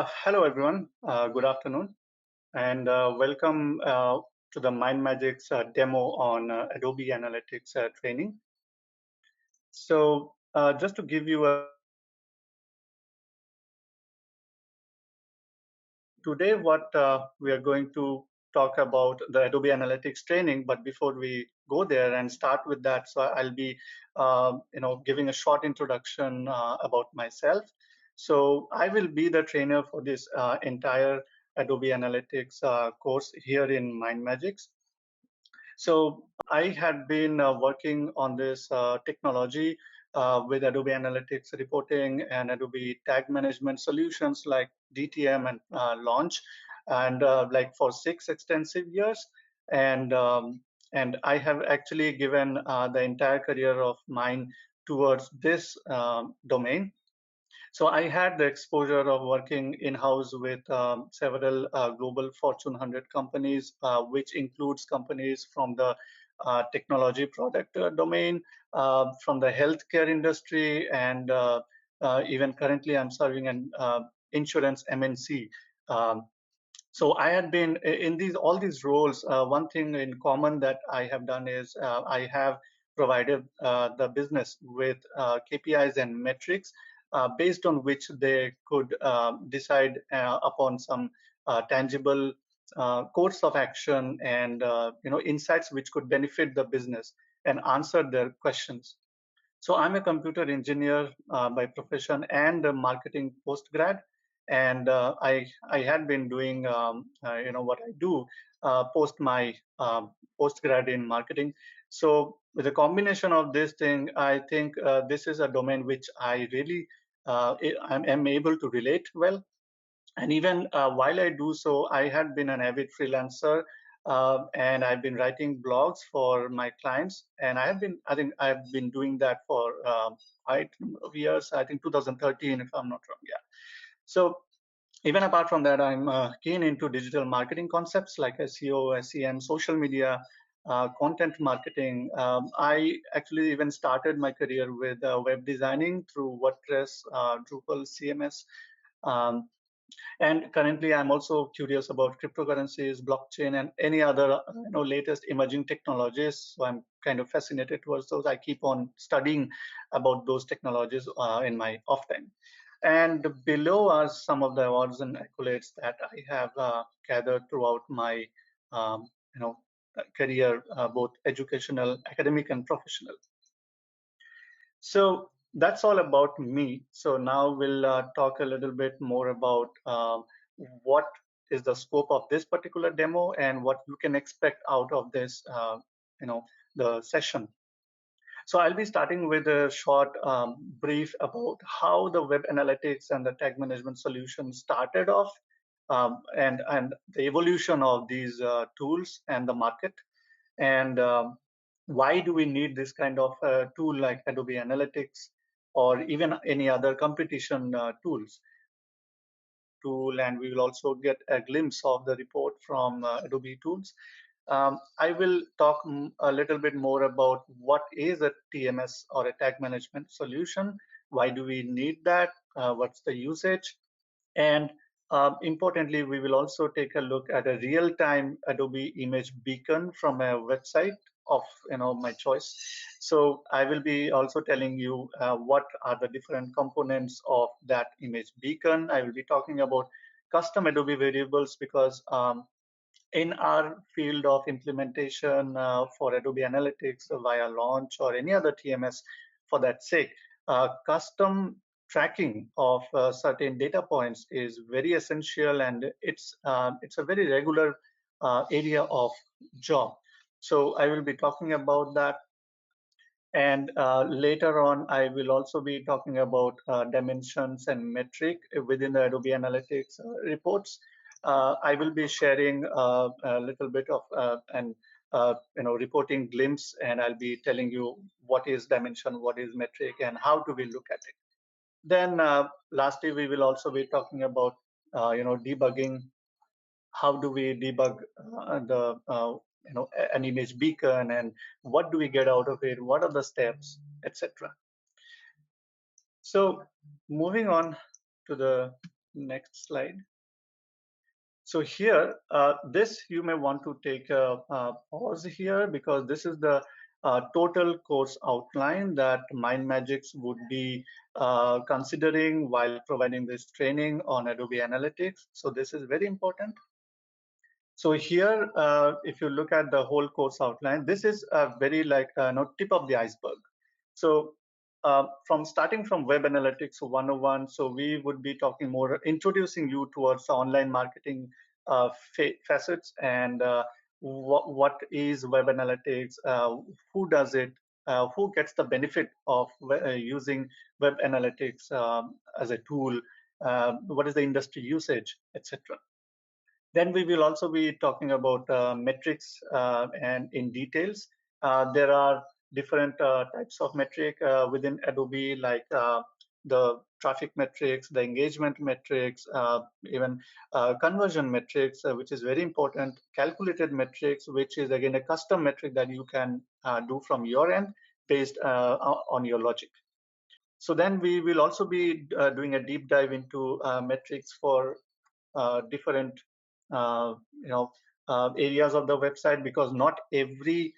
Hello, everyone. Good afternoon, and welcome to the MindMajix demo on Adobe Analytics training. So, just to give you today, what we are going to talk about the Adobe Analytics training. But before we go there and start with that, so I'll be, giving a short introduction about myself. So I will be the trainer for this entire Adobe Analytics course here in MindMajix. So I had been working on this technology with Adobe Analytics reporting and Adobe tag management solutions like DTM and Launch, and like for 6 extensive years. And I have actually given the entire career of mine towards this domain. So I had the exposure of working in-house with several global Fortune 100 companies, which includes companies from the technology product domain, from the healthcare industry, and even currently I'm serving an insurance MNC. Um, so I had been in these all these roles. One thing in common that I have done is I have provided the business with KPIs and metrics based on which they could decide upon some tangible course of action and insights which could benefit the business and answer their questions. So I'm a computer engineer by profession and a marketing postgrad, and I had been doing what I do post my postgrad in marketing. So with a combination of this thing, I think this is a domain which I really am able to relate well. And even while I do so, I had been an avid freelancer, and I've been writing blogs for my clients. And I think I've been doing that for quite a number of years. I think 2013, if I'm not wrong. Yeah. So even apart from that, I'm keen into digital marketing concepts like SEO, SEM, social media, content marketing. I actually even started my career with web designing through WordPress, Drupal, CMS. Um, and currently, I'm also curious about cryptocurrencies, blockchain, and any other latest emerging technologies. So I'm kind of fascinated towards those. I keep on studying about those technologies in my off time. And below are some of the awards and accolades that I have gathered throughout my um, career, both educational, academic, and professional. So that's all about me. So now we'll talk a little bit more about what is the scope of this particular demo and what you can expect out of this, the session. So I'll be starting with a short brief about how the web analytics and the tag management solution started off, and the evolution of these tools and the market, and why do we need this kind of tool like Adobe Analytics or even any other competition tools tool. And we will also get a glimpse of the report from Adobe tools. I will talk a little bit more about what is a TMS or a tag management solution. Why do we need that? What's the usage? And importantly, we will also take a look at a real-time Adobe image beacon from a website of my choice. So I will be also telling you what are the different components of that image beacon. I will be talking about custom Adobe variables because in our field of implementation for Adobe Analytics via Launch or any other TMS for that sake, custom tracking of certain data points is very essential, and it's a very regular area of job. So I will be talking about that. And later on, I will also be talking about dimensions and metric within the Adobe Analytics reports. I will be sharing a little bit of an reporting glimpse, and I'll be telling you what is dimension, what is metric, and how do we look at it. Then lastly, we will also be talking about debugging. How do we debug the an image beacon, and what do we get out of it? What are the steps, etc. So moving on to the Next slide. So here, this you may want to take a pause here, because this is the total course outline that MindMajix would be considering while providing this training on Adobe Analytics. So this is very important. So here, if you look at the whole course outline, this is a very like tip of the iceberg. So from starting from Web Analytics 101, so we would be talking more, introducing you towards the online marketing facets, and what is Web Analytics, who does it, who gets the benefit of using Web Analytics as a tool, what is the industry usage, etc. Then we will also be talking about metrics and in details. There are different types of metric within Adobe, like the traffic metrics, the engagement metrics, even conversion metrics, which is very important, calculated metrics, which is again a custom metric that you can do from your end based on your logic. So then we will also be doing a deep dive into metrics for different uh, you know areas of the website, because not every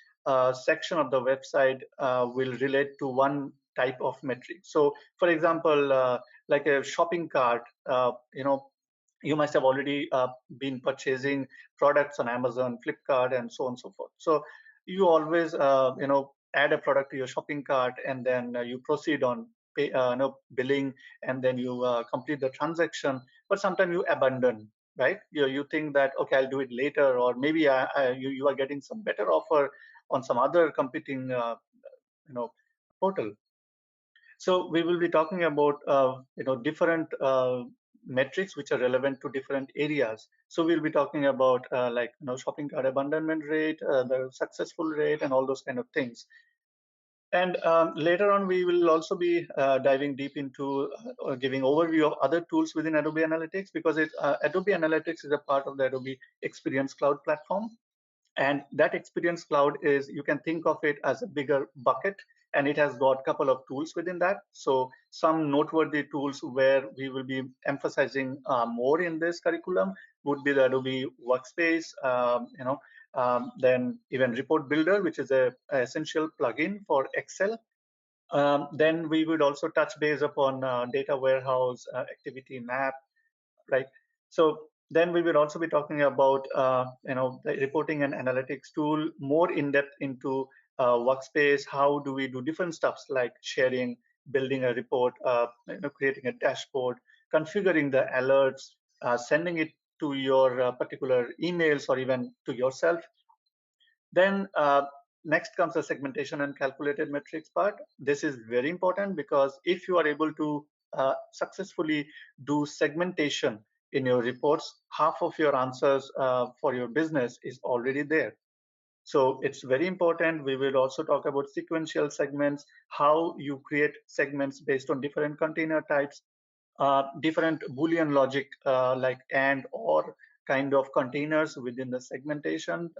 section of the website will relate to one type of metric. So for example, like a shopping cart, you must have already been purchasing products on Amazon, Flipkart, and so on and so forth. So you always add a product to your shopping cart, and then you proceed on billing, and then you complete the transaction. But sometimes you abandon, right? You think that, okay, I'll do it later, or maybe you are getting some better offer on some other competing portal. So we will be talking about different metrics which are relevant to different areas. So we'll be talking about like shopping cart abandonment rate, the successful rate, and all those kind of things. And later on, we will also be diving deep into giving overview of other tools within Adobe Analytics, because Adobe Analytics is a part of the Adobe Experience Cloud platform. And that Experience Cloud is, you can think of it as a bigger bucket, and it has got a couple of tools within that. So some noteworthy tools where we will be emphasizing more in this curriculum would be the Adobe Workspace, then even Report Builder, which is a essential plugin for Excel. Then we would also touch base upon data warehouse, activity map, right? So then we will also be talking about the reporting and analytics tool, more in depth into Workspace. How do we do different stuffs like sharing, building a report, creating a dashboard, configuring the alerts, sending it to your particular emails or even to yourself. Then next comes the segmentation and calculated metrics part. This is very important, because if you are able to successfully do segmentation in your reports, half of your answers for your business is already there. So it's very important. We will also talk about sequential segments, how you create segments based on different container types, different Boolean logic like and or kind of containers within the segmentation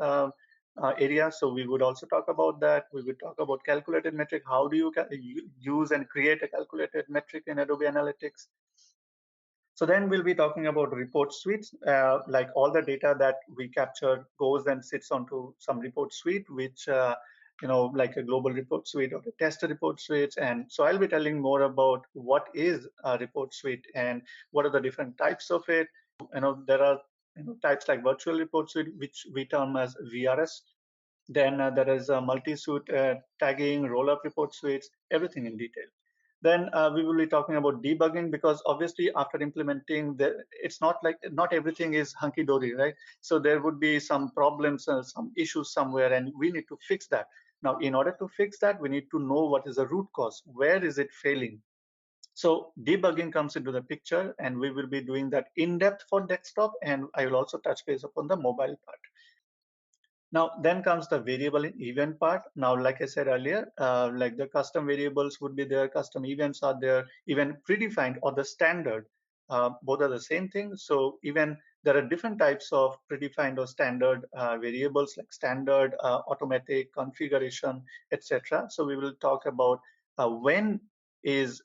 area. So we would also talk about that. We would talk about calculated metric. How do you use and create a calculated metric in Adobe Analytics? So then we'll be talking about report suites, like all the data that we capture goes and sits onto some report suite, which, like a global report suite or a test report suite. And so I'll be telling more about what is a report suite and what are the different types of it. There are types like virtual report suite, which we term as VRS. Then there is a multi-suite tagging, roll-up report suites, everything in detail. Then we will be talking about debugging, because obviously after implementing, it's not like not everything is hunky-dory, right? So there would be some problems, some issues somewhere, and we need to fix that. Now, in order to fix that, we need to know what is the root cause. Where is it failing? So debugging comes into the picture, and we will be doing that in depth for desktop, and I will also touch base upon the mobile part. Now, then comes the variable and event part. Now, like I said earlier, like the custom variables would be there, custom events are there, even predefined or the standard. Both are the same thing. So even there are different types of predefined or standard variables, like standard, automatic, configuration, etc. So we will talk about when is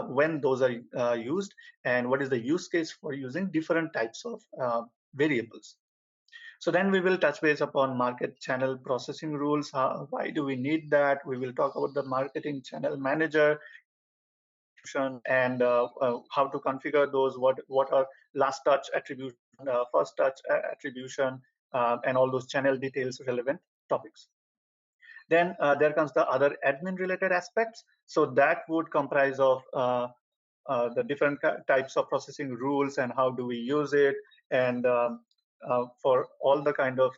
when those are used, and what is the use case for using different types of variables. So then we will touch base upon market channel processing rules. Why do we need that? We will talk about the marketing channel manager and how to configure those, what are last touch attribution, first touch attribution, and all those channel details relevant topics. Then there comes the other admin related aspects. So that would comprise of the different types of processing rules and how do we use it, and for all the kind of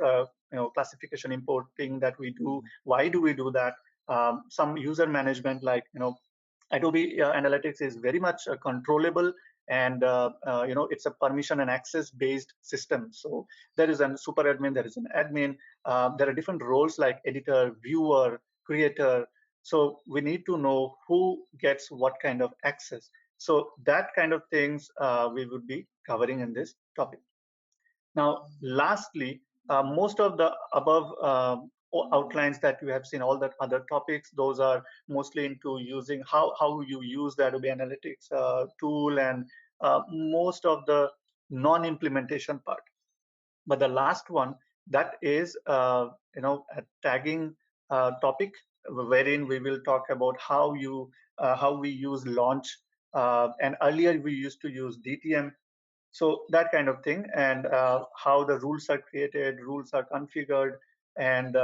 classification importing that we do, why do we do that? Some user management, like Adobe Analytics is very much controllable, and it's a permission and access based system. So there is a super admin, there is an admin, there are different roles like editor, viewer, creator. So we need to know who gets what kind of access. So that kind of things we would be covering in this topic. Now, lastly, most of the above outlines that you have seen, all the other topics, those are mostly into using how you use the Adobe Analytics tool, and most of the non-implementation part. But the last one, that is a tagging topic, wherein we will talk about how we use launch, and earlier we used to use DTM. So that kind of thing, and how the rules are created, rules are configured, and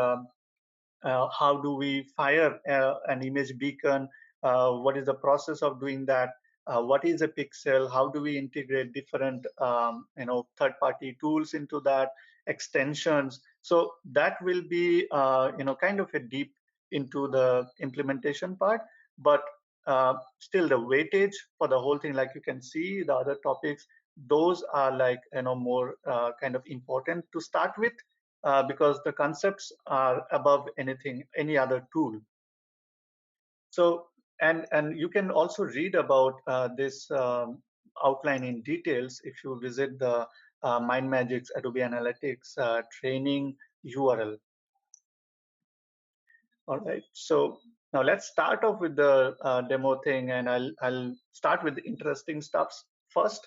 how do we fire an image beacon, what is the process of doing that, what is a pixel, how do we integrate different third-party tools into that, extensions. So that will be kind of a deep into the implementation part, but still the weightage for the whole thing, like you can see the other topics, those are like more kind of important to start with, because the concepts are above any other tool. So, and you can also read about this outline in details if you visit the MindMajix Adobe Analytics training URL. All right, so now let's start off with the demo thing, and I'll start with the interesting stuffs first.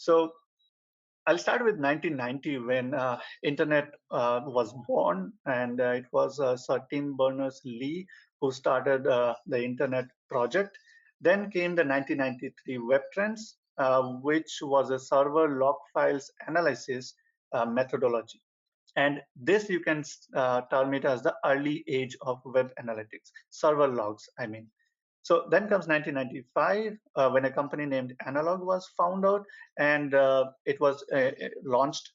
So I'll start with 1990, when internet was born, and it was Sir Tim Berners-Lee who started the internet project. Then came the 1993 web trends, which was a server log files analysis methodology. And this you can term it as the early age of web analytics, server logs, I mean. So then comes 1995, when a company named Analog was found out, and it was launched,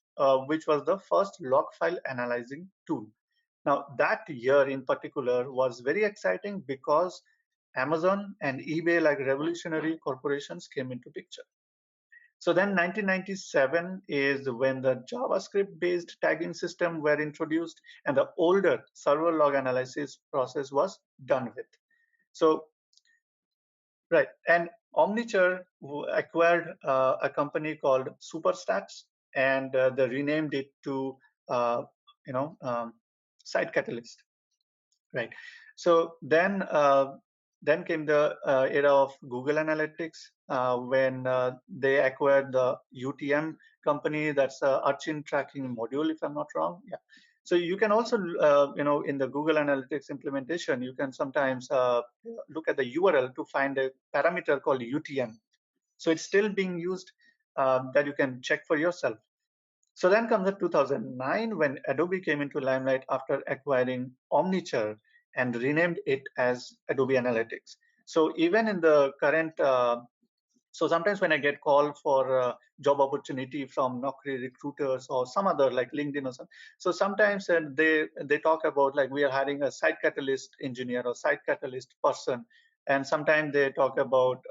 which was the first log file analyzing tool. Now, that year in particular was very exciting because Amazon and eBay, like revolutionary corporations, came into picture. So then 1997 is when the JavaScript-based tagging system were introduced, and the older server log analysis process was done with. So, right, and Omniture acquired a company called Superstats, and they renamed it to, Site Catalyst. Right. So then came the era of Google Analytics, when they acquired the UTM company, that's Urchin Tracking Module, if I'm not wrong. Yeah. So you can also, in the Google Analytics implementation, you can sometimes look at the URL to find a parameter called UTM. So it's still being used, that you can check for yourself. So then comes the 2009, when Adobe came into limelight after acquiring Omniture and renamed it as Adobe Analytics. So even in the current, so sometimes when I get called for a job opportunity from Naukri recruiters or some other like LinkedIn or something, so sometimes they talk about like we are hiring a Site Catalyst engineer or Site Catalyst person, and sometimes they talk about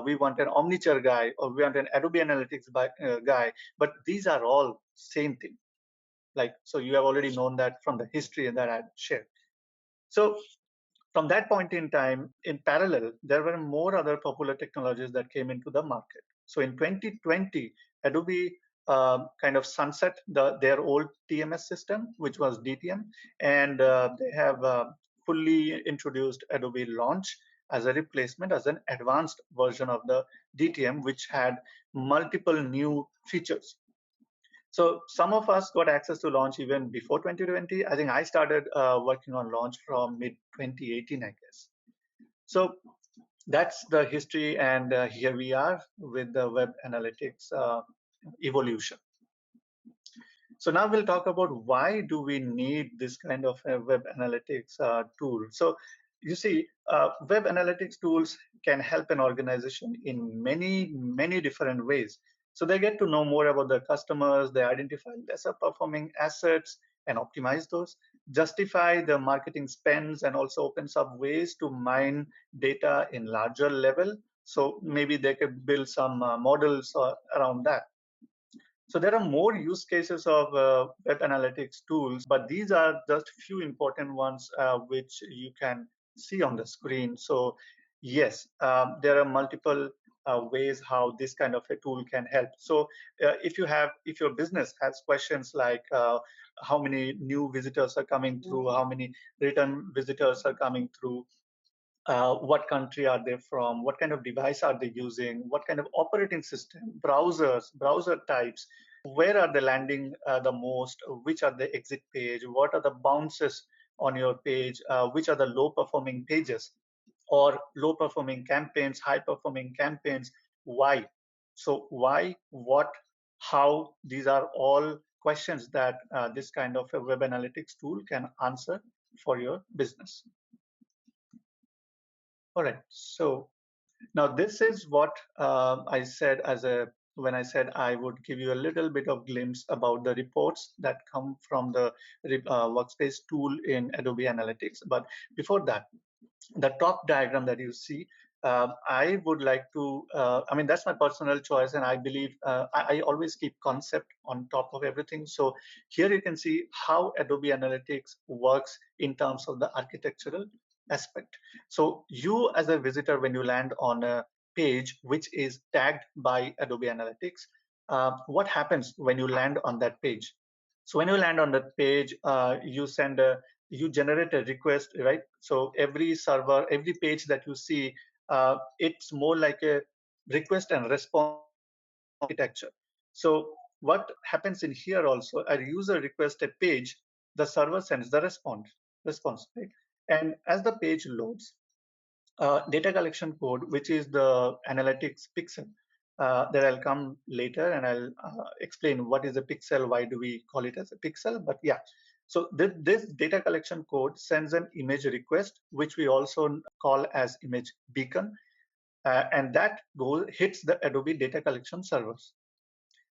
we want an Omniture guy, or we want an Adobe Analytics guy, but these are all same thing. Like, so you have already known that from the history that I shared. So from that point in time, in parallel, there were more other popular technologies that came into the market. So in 2020, Adobe kind of sunset their old TMS system, which was DTM, and they have fully introduced Adobe Launch as a replacement, as an advanced version of the DTM, which had multiple new features. So some of us got access to Launch even before 2020. I think I started working on Launch from mid 2018, I guess. So that's the history, and here we are with the web analytics evolution. So now we'll talk about why do we need this kind of a web analytics tool. So you see, web analytics tools can help an organization in many different ways. So they get to know more about their customers, they identify lesser performing assets and optimize those, justify the marketing spends, and also opens up ways to mine data in larger level. So maybe they could build some models around that. So there are more use cases of web analytics tools, but these are just few important ones which you can see on the screen. So yes, there are multiple ways how this kind of a tool can help. So if your business has questions like how many new visitors are coming through, how many return visitors are coming through, what country are they from, what kind of device are they using, what kind of operating system, browsers, browser types, where are they landing the most, which are the exit page, what are the bounces on your page, which are the low performing pages or low performing campaigns, high performing campaigns, why? So why, what, how, these are all questions that this kind of a web analytics tool can answer for your business. All right, so now this is what I said when I said I would give you a little bit of glimpse about the reports that come from the Workspace tool in Adobe Analytics. But before that, the top diagram that you see, I would like to, I mean, that's my personal choice, and I believe I always keep concept on top of everything. So here you can see how Adobe Analytics works in terms of the architectural aspect. So you as a visitor, when you land on a page which is tagged by Adobe Analytics, what happens when you land on that page? So when you land on that page, you generate a request, right? So every server, every page that you see, it's more like a request and response architecture. So what happens in here also, a user requests a page, the server sends the response, right? And as the page loads, data collection code, which is the analytics pixel, that I'll come later and I'll explain what is a pixel, why do we call it as a pixel, but yeah. So this data collection code sends an image request, which we also call as image beacon, and that hits the Adobe data collection servers.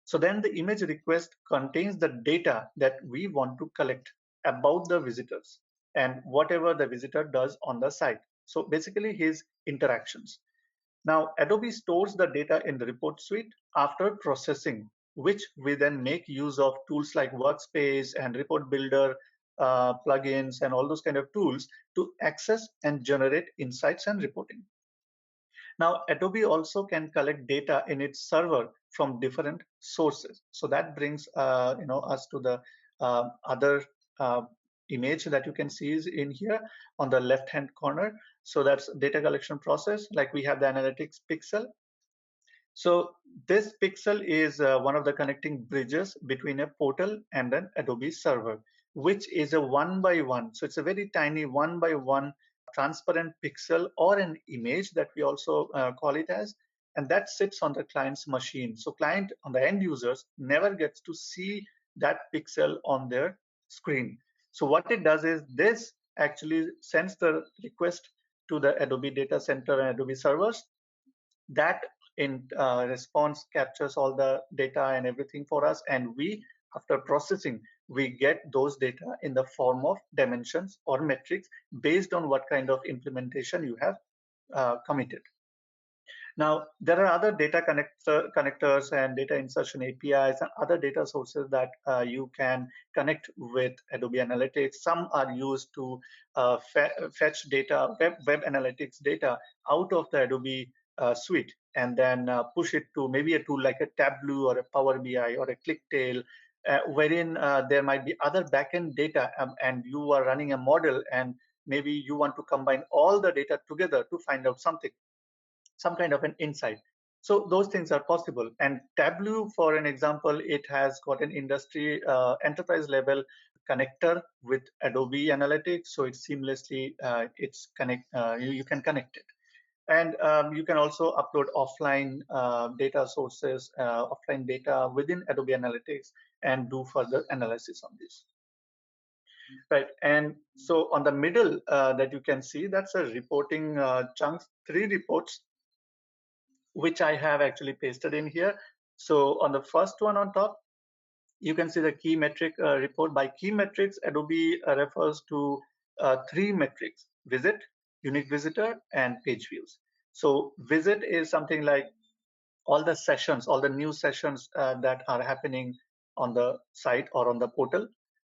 So then the image request contains the data that we want to collect about the visitors and whatever the visitor does on the site. So basically his interactions. Now Adobe stores the data in the report suite after processing, which we then make use of tools like Workspace and Report Builder, plugins and all those kind of tools to access and generate insights and reporting. Now, Adobe also can collect data in its server from different sources. So that brings us to the other image that you can see is in here on the left-hand corner. So that's data collection process. Like we have the analytics pixel. So this pixel is one of the connecting bridges between a portal and an Adobe server, which is a one by one. So it's a very tiny one by one transparent pixel or an image that we also call it as, and that sits on the client's machine. So client on the end users never gets to see that pixel on their screen. So what it does is this actually sends the request to the Adobe data center and Adobe servers. That in response captures all the data and everything for us, and we, after processing, we get those data in the form of dimensions or metrics based on what kind of implementation you have committed. Now, there are other data connectors and data insertion APIs and other data sources that you can connect with Adobe Analytics. Some are used to fetch data, web analytics data out of the Adobe suite and then push it to maybe a tool like a Tableau or a Power BI or a ClickTail, wherein there might be other backend data and you are running a model and maybe you want to combine all the data together to find out something, some kind of an insight. So those things are possible. And Tableau, for an example, it has got an industry enterprise level connector with Adobe Analytics, so it's seamlessly you can connect it. And you can also upload offline data sources, offline data within Adobe Analytics, and do further analysis on this. Right, and so on the middle that you can see, that's a reporting chunk, 3 reports, which I have actually pasted in here. So on the first one on top, you can see the key metric report. By key metrics, Adobe refers to 3 metrics: visit, unique visitor, and page views. So visit is something like all the sessions, all the new sessions that are happening on the site or on the portal.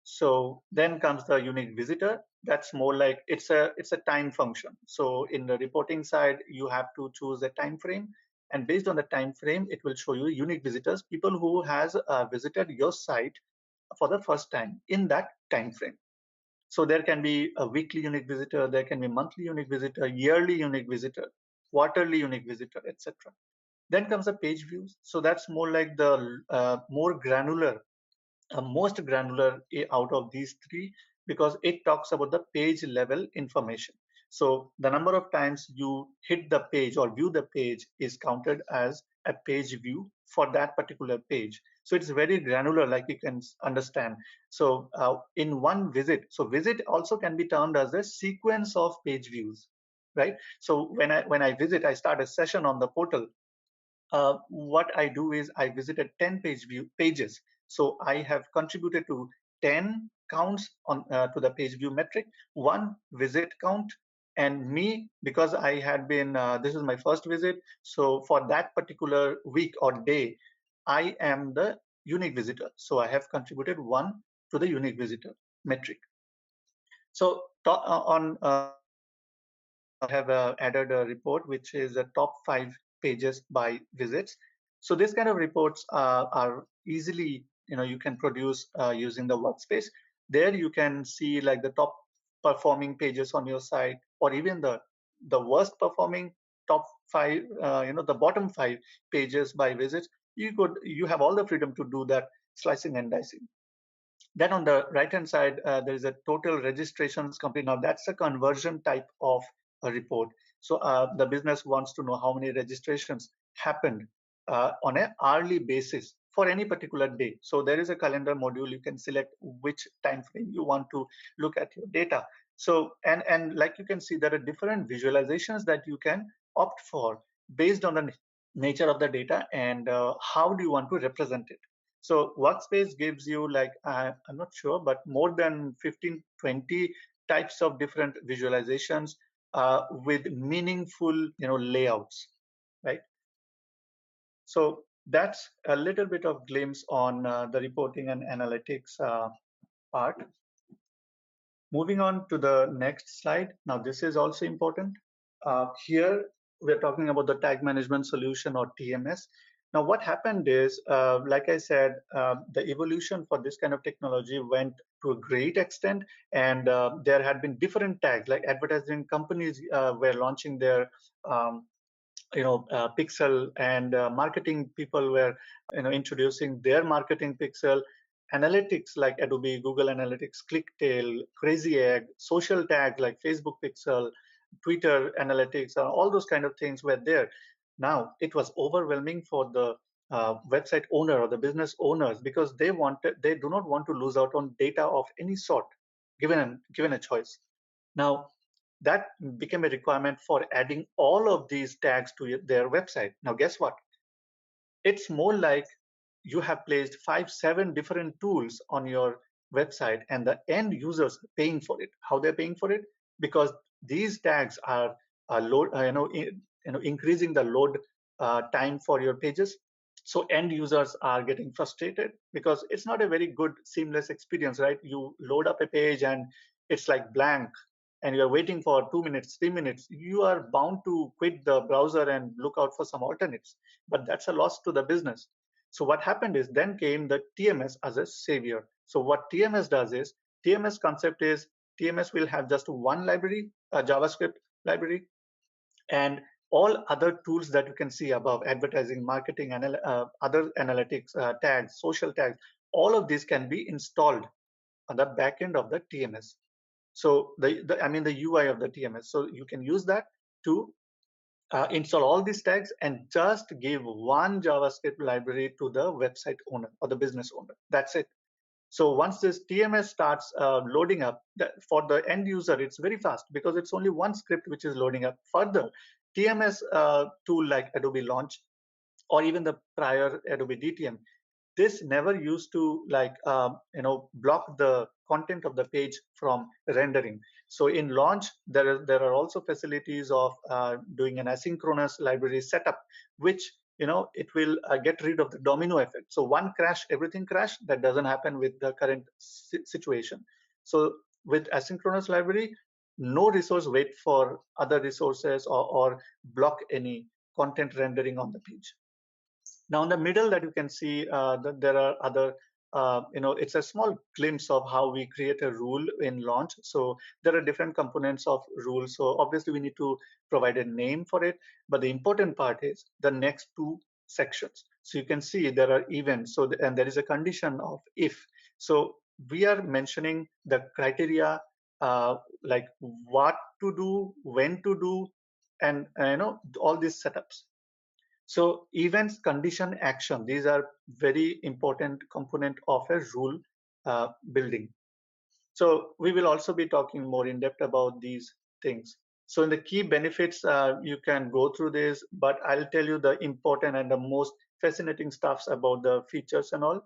So then comes the unique visitor. That's more like it's a time function. So in the reporting side, you have to choose a time frame, and based on the time frame, it will show you unique visitors, people who has visited your site for the first time in that time frame. So there can be a weekly unique visitor, there can be monthly unique visitor, yearly unique visitor, quarterly unique visitor, etc. Then comes the page views. So that's more like the more granular, most granular out of these 3, because it talks about the page level information. So the number of times you hit the page or view the page is counted as a page view for that particular page. So it's very granular, like you can understand. So in one visit, so visit also can be termed as a sequence of page views, right? So when I visit, I start a session on the portal. What I do is I visited 10 pages. So I have contributed to 10 counts on to the page view metric, 1 visit count, and me, because I had been, this is my first visit. So for that particular week or day, I am the unique visitor. So I have contributed 1 to the unique visitor metric. So on have added a report which is the top 5 pages by visits. So this kind of reports are easily, you can produce using the Workspace. There you can see like the top performing pages on your site, or even the worst performing top 5, the bottom 5 pages by visits. You have all the freedom to do that slicing and dicing. Then on the right hand side, there is a total registrations complete. Now that's a conversion type of a report. So the business wants to know how many registrations happened on an hourly basis for any particular day. So there is a calendar module. You can select which time frame you want to look at your data. So and like you can see, there are different visualizations that you can opt for based on the nature of the data and how do you want to represent it. So Workspace gives you like, I'm not sure, but more than 15, 20 types of different visualizations with meaningful, layouts, right? So that's a little bit of glimpse on the reporting and analytics part. Moving on to the next slide. Now, this is also important. Here, we're talking about the tag management solution, or TMS. Now, what happened is, like I said, the evolution for this kind of technology went to a great extent, and there had been different tags, like advertising companies were launching their pixel, and marketing people were introducing their marketing pixel. Analytics like Adobe, Google Analytics, Clicktail, Crazy Egg, social tags like Facebook pixel, Twitter analytics, all those kind of things were there. Now it was overwhelming for the website owner or the business owners, because they do not want to lose out on data of any sort given a choice. Now that became a requirement for adding all of these tags to their website. Now, guess what? It's more like you have placed 5, 7 different tools on your website, and the end users are paying for it. How they're paying for it? Because these tags are increasing the load time for your pages. So end users are getting frustrated because it's not a very good seamless experience, right? You load up a page and it's like blank, and you're waiting for 2 minutes, 3 minutes. You are bound to quit the browser and look out for some alternates, but that's a loss to the business. So what happened is, then came the TMS as a savior. So what TMS does is, TMS concept is, TMS will have just one library, a JavaScript library, and all other tools that you can see above, advertising, marketing, other analytics, tags, social tags, all of these can be installed on the back end of the TMS. So the UI of the TMS. So you can use that to install all these tags and just give one JavaScript library to the website owner or the business owner. That's it. So once this TMS starts loading up, for the end user, it's very fast because it's only one script which is loading up. Further, TMS tool like Adobe Launch or even the prior Adobe DTM, this never used to block the content of the page from rendering. So in Launch, there are also facilities of doing an asynchronous library setup, which it will get rid of the domino effect. So one crash, everything crash. That doesn't happen with the current situation. So with asynchronous library, no resource wait for other resources or block any content rendering on the page. Now in the middle that you can see that there are other, it's a small glimpse of how we create a rule in Launch. So there are different components of rules. So obviously we need to provide a name for it, but the important part is the next two sections. So you can see there are events. So and there is a condition of if. So we are mentioning the criteria, like what to do, when to do, and all these setups. So events, condition, action, these are very important component of a rule building. So we will also be talking more in depth about these things. So in the key benefits, you can go through this, but I'll tell you the important and the most fascinating stuffs about the features and all.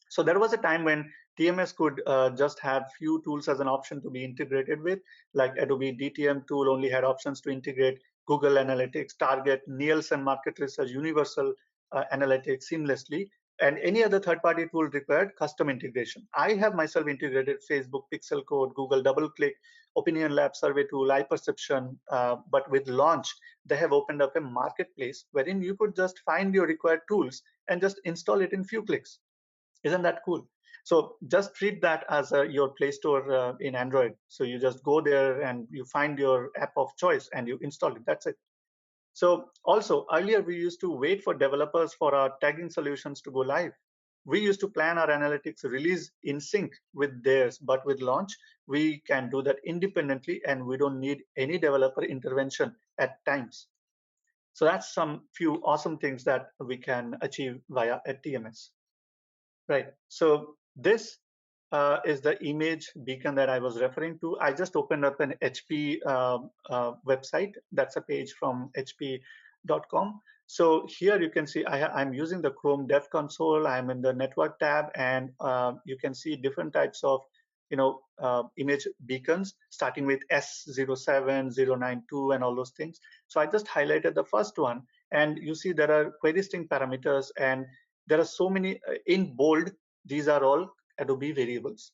So there was a time when TMS could just have few tools as an option to be integrated with, like Adobe DTM tool only had options to integrate Google Analytics, Target, Nielsen Market Research, Universal Analytics seamlessly, and any other third-party tool required custom integration. I have myself integrated Facebook, Pixel Code, Google DoubleClick, Opinion Lab, Survey Tool, iPerception, but with Launch, they have opened up a marketplace wherein you could just find your required tools and just install it in few clicks. Isn't that cool? So just treat that as your Play Store in Android. So you just go there and you find your app of choice and you install it. That's it. So also earlier we used to wait for developers for our tagging solutions to go live. We used to plan our analytics release in sync with theirs, but with Launch, we can do that independently and we don't need any developer intervention at times. So that's some few awesome things that we can achieve via a TMS. Right. So this is the image beacon that I was referring to. I just opened up an HP website. That's a page from hp.com. So here you can see I'm using the Chrome Dev Console. I'm in the Network tab, and you can see different types of image beacons, starting with S07, 092, and all those things. So I just highlighted the first one, and you see there are query string parameters, and there are so many in bold. These are all Adobe variables.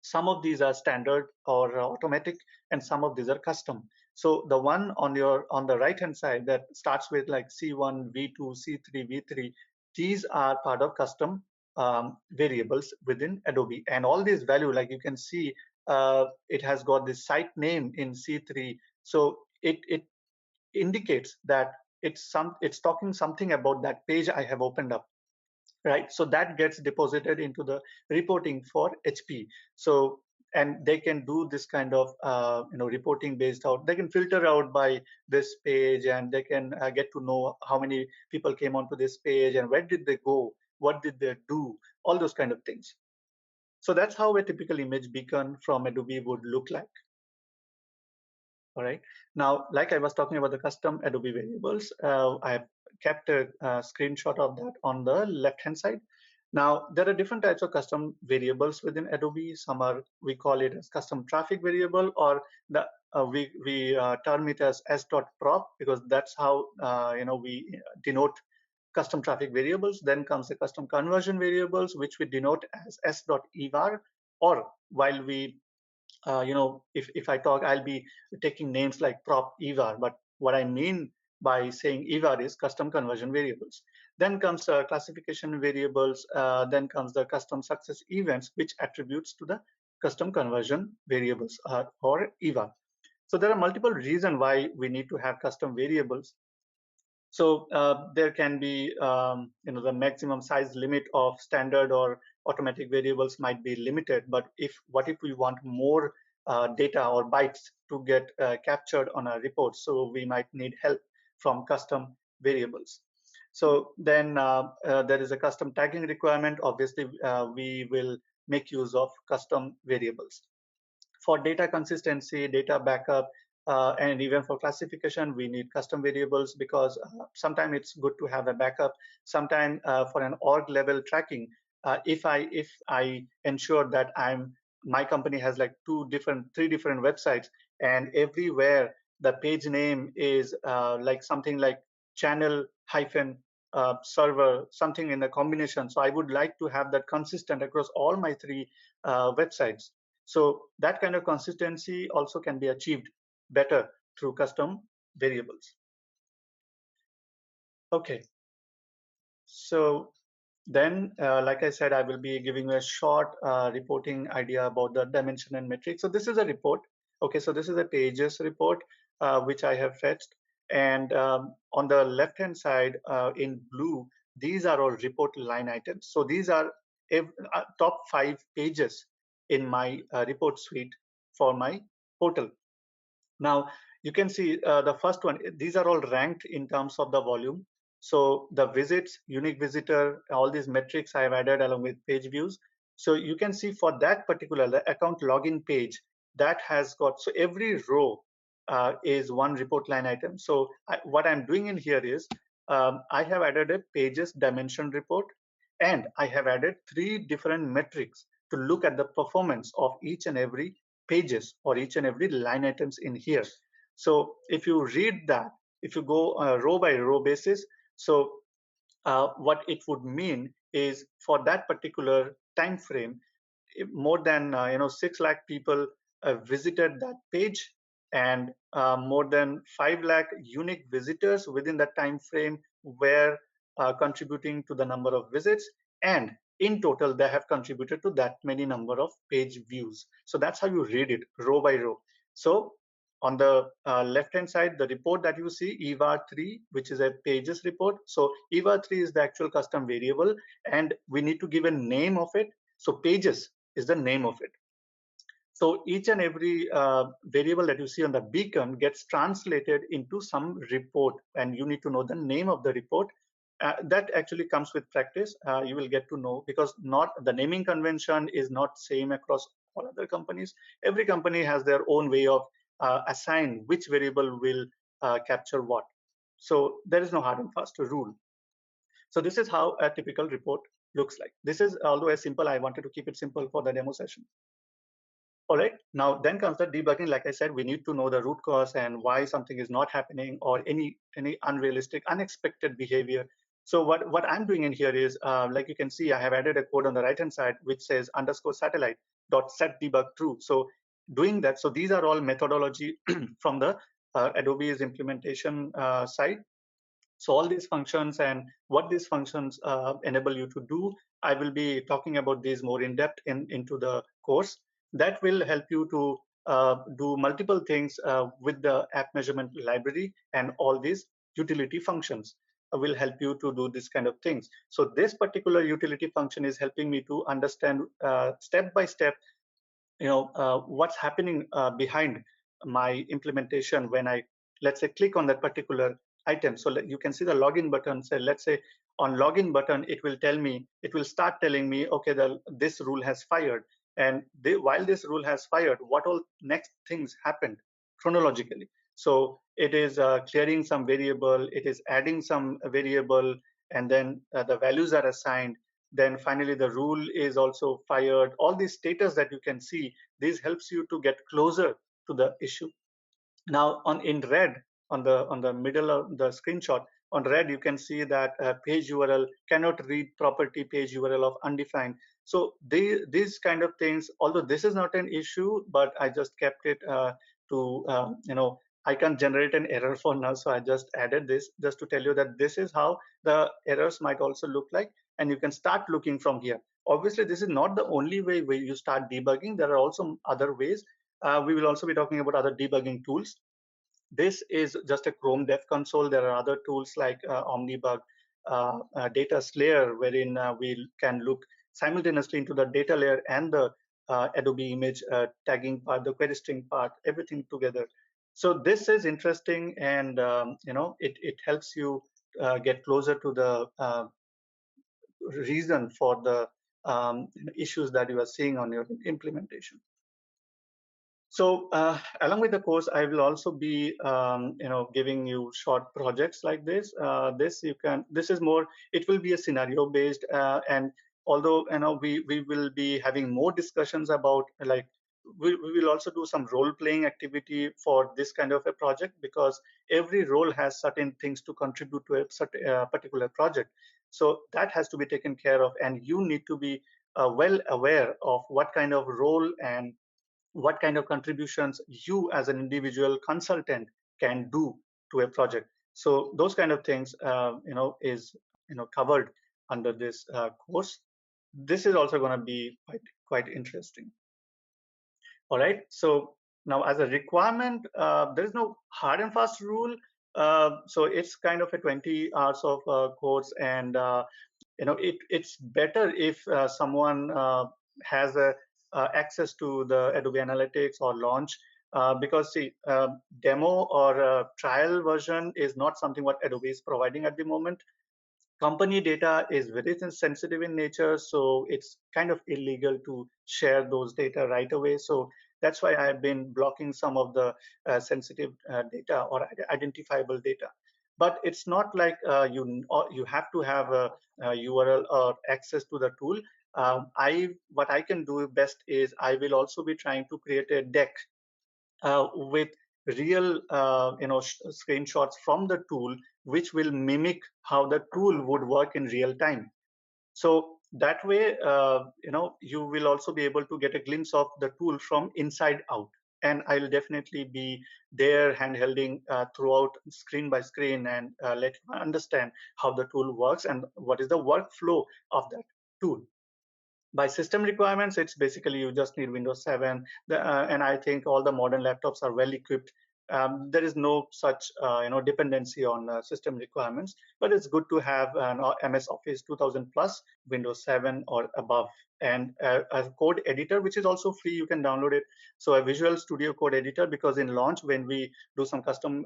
Some of these are standard or automatic, and some of these are custom. So the one on the right hand side that starts with like C1, V2, C3, V3, these are part of custom variables within Adobe. And all these value, like you can see, it has got this site name in C3. So it indicates that it's talking something about that page I have opened up, right? So that gets deposited into the reporting for HP. So and they can do this kind of reporting based out. They can filter out by this page, and they can get to know how many people came onto this page and where did they go, what did they do, all those kind of things. So that's how a typical image beacon from Adobe would look like. All right. Now, like I was talking about the custom Adobe variables, I have kept a screenshot of that on the left-hand side. Now, there are different types of custom variables within Adobe. Some are, we call it as custom traffic variable, or the we term it as s.prop, because that's how we denote custom traffic variables. Then comes the custom conversion variables, which we denote as s.evar, or while we if I talk, I'll be taking names like prop evar, but what I mean by saying evar is custom conversion variables. Then comes classification variables, then comes the custom success events, which attributes to the custom conversion variables or EVA. So there are multiple reasons why we need to have custom variables. So there can be, the maximum size limit of standard or automatic variables might be limited. But what if we want more data or bytes to get captured on a report? So we might need help from custom variables. So then there is a custom tagging requirement. Obviously, we will make use of custom variables. For data consistency, data backup, and even for classification, we need custom variables, because sometimes it's good to have a backup. Sometimes for an org level tracking, if I ensure that my company has like three different websites, and everywhere the page name is like something like channel hyphen server, something in the combination. So I would like to have that consistent across all my three websites. So that kind of consistency also can be achieved better through custom variables. Okay, so then, like I said, I will be giving you a short reporting idea about the dimension and metric. So this is a report. Okay, so this is a pages report which I have fetched. And on the left-hand side in blue, these are all report line items. So these are top 5 pages in my report suite for my portal. Now, you can see the first one, these are all ranked in terms of the volume. So the visits, unique visitor, all these metrics I have added along with page views. So you can see for that particular the account login page, that has got, so every row is one report line item. So what I'm doing in here is I have added a pages dimension report, and I have added 3 different metrics to look at the performance of each and every pages or each and every line items in here. So if you read that, if you go row by row basis, so what it would mean is for that particular time frame, more than 6 lakh people visited that page, and more than 5 lakh unique visitors within that time frame were contributing to the number of visits, and in total they have contributed to that many number of page views. So that's how you read it row by row. So on the left hand side, the report that you see, EVA3, which is a pages report. So EVA3 is the actual custom variable, and we need to give a name of it. So pages is the name of it. So each and every variable that you see on the beacon gets translated into some report, and you need to know the name of the report. That actually comes with practice. You will get to know, because not the naming convention is not same across all other companies. Every company has their own way of assign which variable will capture what. So there is no hard and fast rule. So this is how a typical report looks like. This is, although as simple, I wanted to keep it simple for the demo session. All right, now then comes the debugging. Like I said, we need to know the root cause and why something is not happening, or any unrealistic, unexpected behavior. So what I'm doing in here is, like you can see, I have added a code on the right hand side which says _satellite dot set debug true. So doing that, so these are all methodology from the Adobe's implementation side. So all these functions and what these functions enable you to do, I will be talking about these more in depth into the course. That will help you to do multiple things with the app measurement library, and all these utility functions will help you to do this kind of things. So this particular utility function is helping me to understand step by step, what's happening behind my implementation when I, let's say, click on that particular item. So you can see the login button. So let's say on login button, it will start telling me, okay, this rule has fired. And while this rule has fired, what all next things happened chronologically. So it is clearing some variable, it is adding some variable, and then the values are assigned. Then finally the rule is also fired. All these status that you can see, this helps you to get closer to the issue. Now in red, on the middle of the screenshot, on red you can see that page URL cannot read property page URL of undefined. So these kind of things, although this is not an issue, but I just kept it to I can't generate an error for now, so I just added this just to tell you that this is how the errors might also look like, and you can start looking from here. Obviously, this is not the only way where you start debugging. There are also other ways. We will also be talking about other debugging tools. This is just a Chrome Dev Console. There are other tools like Omnibug, Data Slayer, wherein we can look simultaneously into the data layer and the Adobe image tagging part, the query string part, everything together. So this is interesting, and it helps you get closer to the reason for the issues that you are seeing on your implementation. So along with the course, I will also be, giving you short projects like this. This is more, it will be a scenario based, and although, we will be having more discussions about, like, we will also do some role playing activity for this kind of a project, because every role has certain things to contribute to a certain, particular project. So that has to be taken care of, and you need to be well aware of what kind of role and what kind of contributions you as an individual consultant can do to a project. So those kind of things, is covered under this course. This is also going to be quite interesting. All right. So now, as a requirement, there is no hard and fast rule. So it's kind of a 20 hours of course, and it's better if someone has access to the Adobe Analytics or launch, because see, demo or trial version is not something what Adobe is providing at the moment. Company data is very sensitive in nature, so it's kind of illegal to share those data right away. So that's why I've been blocking some of the sensitive data or identifiable data. But it's not like you have to have a URL or access to the tool. What I can do best is I will also be trying to create a deck with real screenshots from the tool, which will mimic how the tool would work in real time. So that way, you will also be able to get a glimpse of the tool from inside out. And I'll definitely be there handholding throughout screen by screen, and let you understand how the tool works and what is the workflow of that tool. By system requirements, it's basically you just need Windows 7, and I think all the modern laptops are well equipped. There is no such dependency on system requirements, but it's good to have an MS Office 2000 plus, Windows 7 or above, and a code editor, which is also free. You can download it. So a Visual Studio Code editor, because in launch, when we do some custom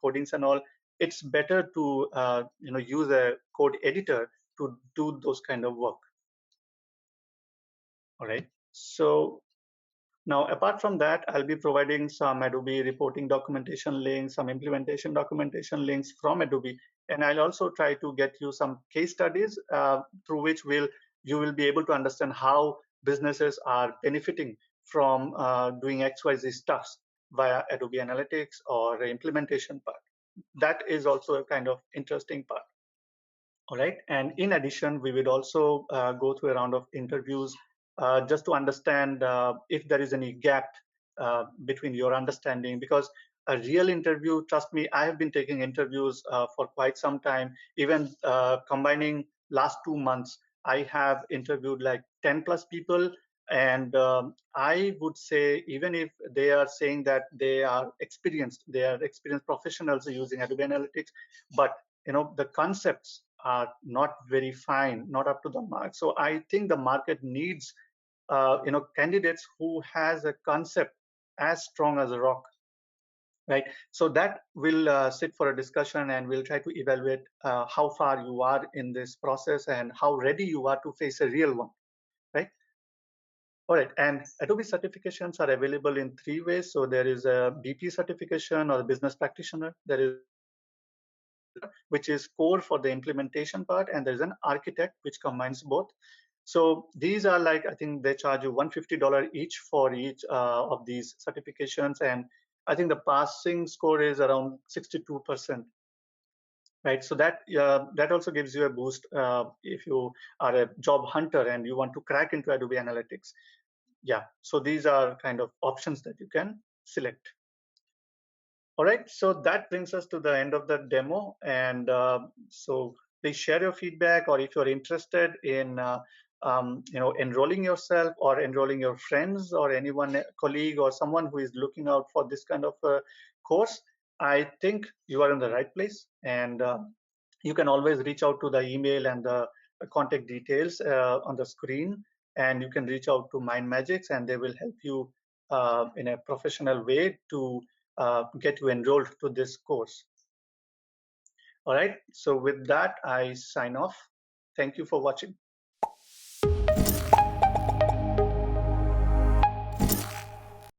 codings and all, it's better to use a code editor to do those kind of work. All right. So now, apart from that, I'll be providing some Adobe reporting documentation links, some implementation documentation links from Adobe, and I'll also try to get you some case studies through which you will be able to understand how businesses are benefiting from doing XYZ stuff via Adobe Analytics or the implementation part. That is also a kind of interesting part. All right. And in addition, we would also go through a round of interviews just to understand if there is any gap between your understanding. Because a real interview, trust me, I have been taking interviews for quite some time. Even combining last 2 months, I have interviewed like 10 plus people. And I would say, even if they are saying that they are experienced professionals using Adobe Analytics, but the concepts are not very fine, not up to the mark. So I think the market needs candidates who has a concept as strong as a rock, right? So that will sit for a discussion, and we'll try to evaluate how far you are in this process and how ready you are to face a real one, right? All right, and Adobe certifications are available in 3 ways. So there is a BP certification or business practitioner. There is which is core for the implementation part, and there's an architect which combines both. So these are like, I think they charge you $150 each for each of these certifications, and I think the passing score is around 62%. Right, so that also gives you a boost if you are a job hunter and you want to crack into Adobe Analytics. Yeah, so these are kind of options that you can select. All right, so that brings us to the end of the demo. And so please share your feedback, or if you're interested in enrolling yourself or enrolling your friends or anyone, a colleague or someone who is looking out for this kind of course, I think you are in the right place. And you can always reach out to the email and the contact details on the screen, and you can reach out to MindMajix, and they will help you in a professional way to get you enrolled to this course. All right, so with that, I sign off. Thank you for watching.